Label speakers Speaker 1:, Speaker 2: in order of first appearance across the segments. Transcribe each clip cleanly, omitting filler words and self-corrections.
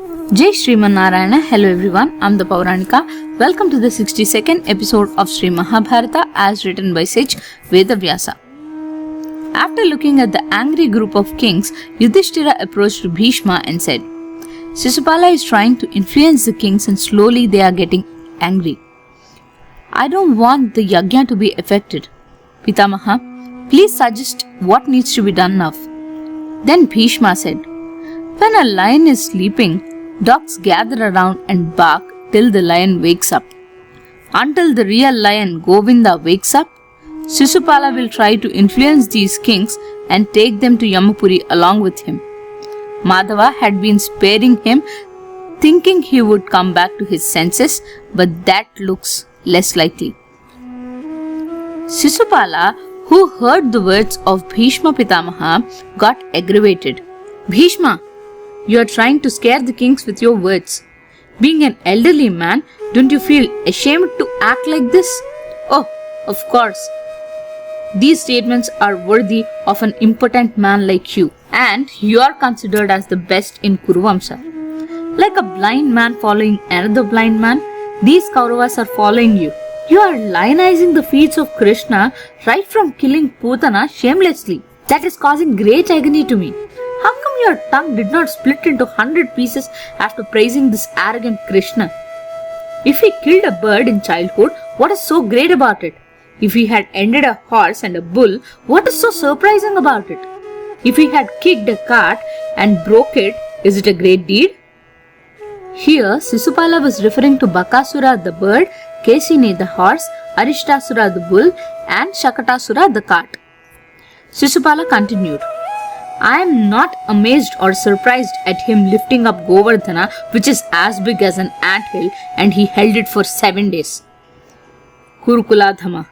Speaker 1: Jai Sriman Narayana. Hello everyone, I'm the Pauranika. Welcome to the 62nd episode of Sri Mahabharata as written by Sage Vedavyasa. After looking at the angry group of kings, Yudhishthira approached Bhishma and said, Sisupala is trying to influence the kings and slowly they are getting angry. I don't want the yajna to be affected. Pitamaha, please suggest what needs to be done now. Then Bhishma said, when a lion is sleeping, dogs gather around and bark till the lion wakes up. Until the real lion Govinda wakes up, Sisupala will try to influence these kings and take them to Yamapuri along with him. Madhava had been sparing him, thinking he would come back to his senses, but that looks less likely. Sisupala, who heard the words of Bhishma Pitamaha, got aggravated. Bhishma, you are trying to scare the kings with your words. Being an elderly man, don't you feel ashamed to act like this? Oh, of course. These statements are worthy of an impotent man like you, and you are considered as the best in Kuruvamsa. Like a blind man following another blind man, these Kauravas are following you. You are lionizing the feats of Krishna right from killing Putana shamelessly. That is causing great agony to me. How come your tongue did not split into 100 pieces after praising this arrogant Krishna? If he killed a bird in childhood, what is so great about it? If he had ended a horse and a bull, what is so surprising about it? If he had kicked a cart and broke it, is it a great deed? Here, Sisupala was referring to Bakasura the bird, Kesini the horse, Arishtasura the bull, and Shakatasura the cart. Sisupala continued, I am not amazed or surprised at him lifting up Govardhana, which is as big as an anthill, and he held it for 7 days. Kurukuladhama,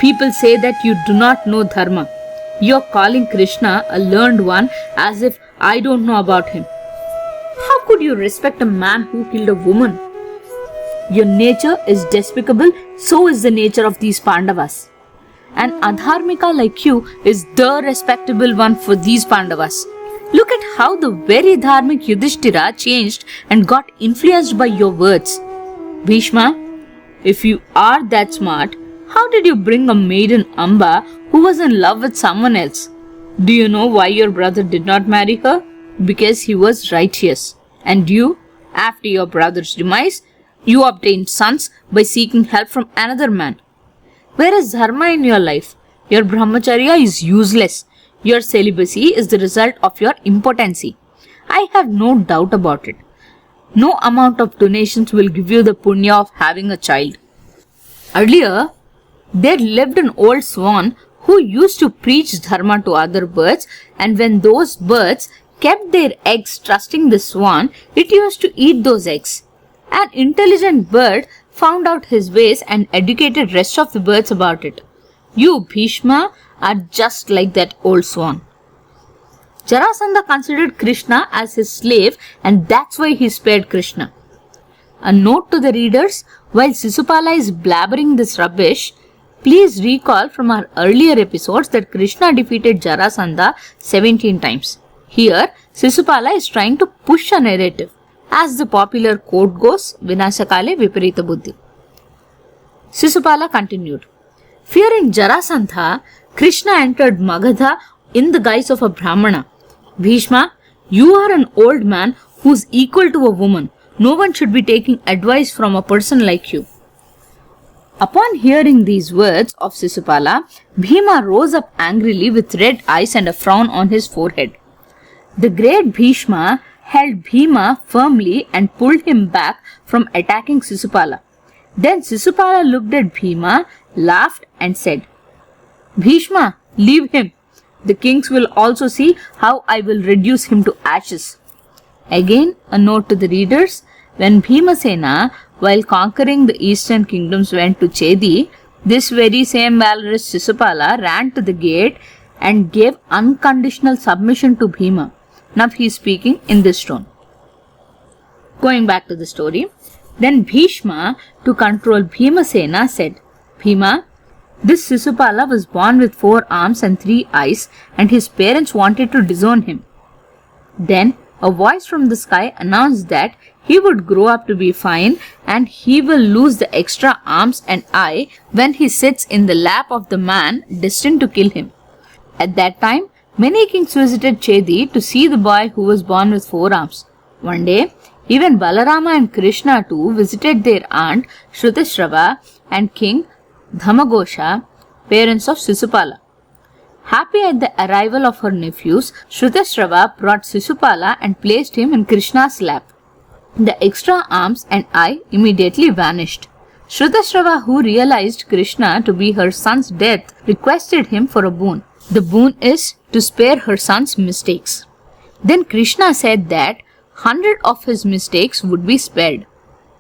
Speaker 1: people say that you do not know Dharma. You are calling Krishna a learned one as if I don't know about him. How could you respect a man who killed a woman? Your nature is despicable, so is the nature of these Pandavas. An adharmika like you is the respectable one for these Pandavas. Look at how the very dharmic Yudhishthira changed and got influenced by your words. Bhishma, if you are that smart, how did you bring a maiden Amba who was in love with someone else? Do you know why your brother did not marry her? Because he was righteous. And you, after your brother's demise, you obtained sons by seeking help from another man. Where is dharma in your life? Your brahmacharya is useless. Your celibacy is the result of your impotency. I have no doubt about it. No amount of donations will give you the punya of having a child. Earlier, there lived an old swan who used to preach dharma to other birds, and when those birds kept their eggs trusting the swan, it used to eat those eggs. An intelligent bird found out his ways and educated rest of the birds about it. You, Bhishma, are just like that old swan. Jarasandha considered Krishna as his slave, and that's why he spared Krishna. A note to the readers, while Sisupala is blabbering this rubbish, please recall from our earlier episodes that Krishna defeated Jarasandha 17 times. Here, Sisupala is trying to push a narrative. As the popular quote goes, Vinashakale Viparita Buddhi. Sisupala continued, fearing Jarasandha, Krishna entered Magadha in the guise of a Brahmana. Bhishma, you are an old man who is equal to a woman. No one should be taking advice from a person like you. Upon hearing these words of Sisupala, Bhima rose up angrily with red eyes and a frown on his forehead. The great Bhishma held Bhima firmly and pulled him back from attacking Sisupala. Then Sisupala looked at Bhima, laughed and said, Bhishma, leave him. The kings will also see how I will reduce him to ashes. Again, a note to the readers, when Bhimasena, while conquering the eastern kingdoms, went to Chedi, this very same valorous Sisupala ran to the gate and gave unconditional submission to Bhima. Now he is speaking in this tone. Going back to the story, then Bhishma, to control Bhimasena, said, Bhima, this Sisupala was born with 4 arms and 3 eyes, and his parents wanted to disown him. Then a voice from the sky announced that he would grow up to be fine and he will lose the extra arms and eye when he sits in the lap of the man destined to kill him. At that time, many kings visited Chedi to see the boy who was born with 4 arms. One day, even Balarama and Krishna too visited their aunt Shrutashrava and King Dhamagosha, parents of Sisupala. Happy at the arrival of her nephews, Shrutashrava brought Sisupala and placed him in Krishna's lap. The extra arms and eye immediately vanished. Shrutashrava, who realized Krishna to be her son's death, requested him for a boon. The boon is to spare her son's mistakes. Then Krishna said that 100 of his mistakes would be spared.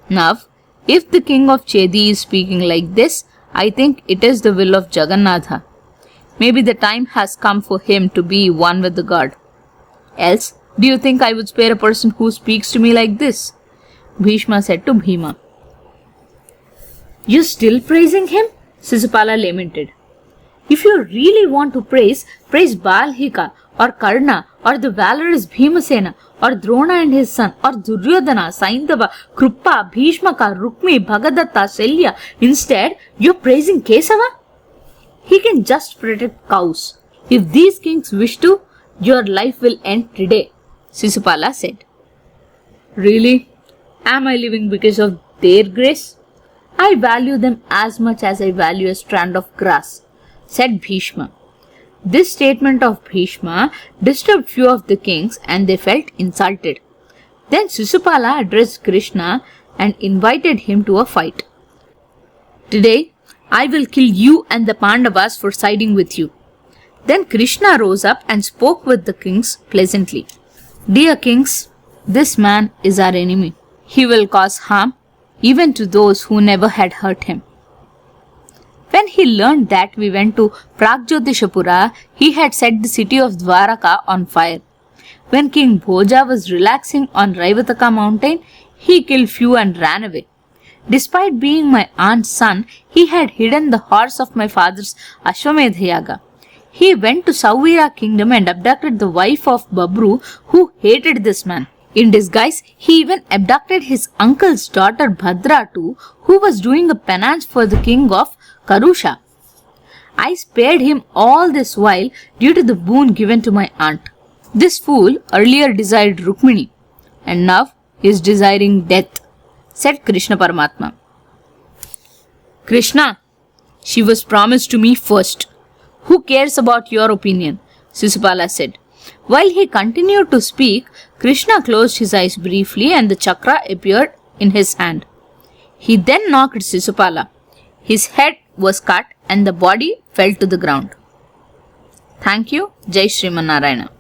Speaker 1: Now, if the king of Chedi is speaking like this, I think it is the will of Jagannatha. Maybe the time has come for him to be one with the god. Else, do you think I would spare a person who speaks to me like this? Bhishma said to Bhima. You still praising him? Sisupala lamented. If you really want to praise Balhika or Karna or the valorous Bhimasena or Drona and his son or Duryodhana, Saindava, Krupa, Bhishmaka, Rukmi, Bhagadatta, Shalya. Instead, you're praising Kesava? He can just protect cows. If these kings wish to, your life will end today, Sisupala said. Really? Am I living because of their grace? I value them as much as I value a strand of grass, said Bhishma. This statement of Bhishma disturbed few of the kings and they felt insulted. Then Sisupala addressed Krishna and invited him to a fight. Today, I will kill you and the Pandavas for siding with you. Then Krishna rose up and spoke with the kings pleasantly. Dear kings, this man is our enemy. He will cause harm even to those who never had hurt him. When he learned that we went to Pragjyotishapura, he had set the city of Dwaraka on fire. When King Bhoja was relaxing on Raivataka mountain, he killed few and ran away. Despite being my aunt's son, he had hidden the horse of my father's Ashwamedha Yaga. He went to Sauvira kingdom and abducted the wife of Babru, who hated this man. In disguise, he even abducted his uncle's daughter Bhadra too, who was doing a penance for the king of Karusha. I spared him all this while due to the boon given to my aunt. This fool earlier desired Rukmini, and now is desiring death, said Krishna Paramatma. Krishna, she was promised to me first. Who cares about your opinion? Sisupala said. While he continued to speak, Krishna closed his eyes briefly and the chakra appeared in his hand. He then knocked Sisupala. His head was cut and the body fell to the ground. Thank you. Jai Sriman Narayana.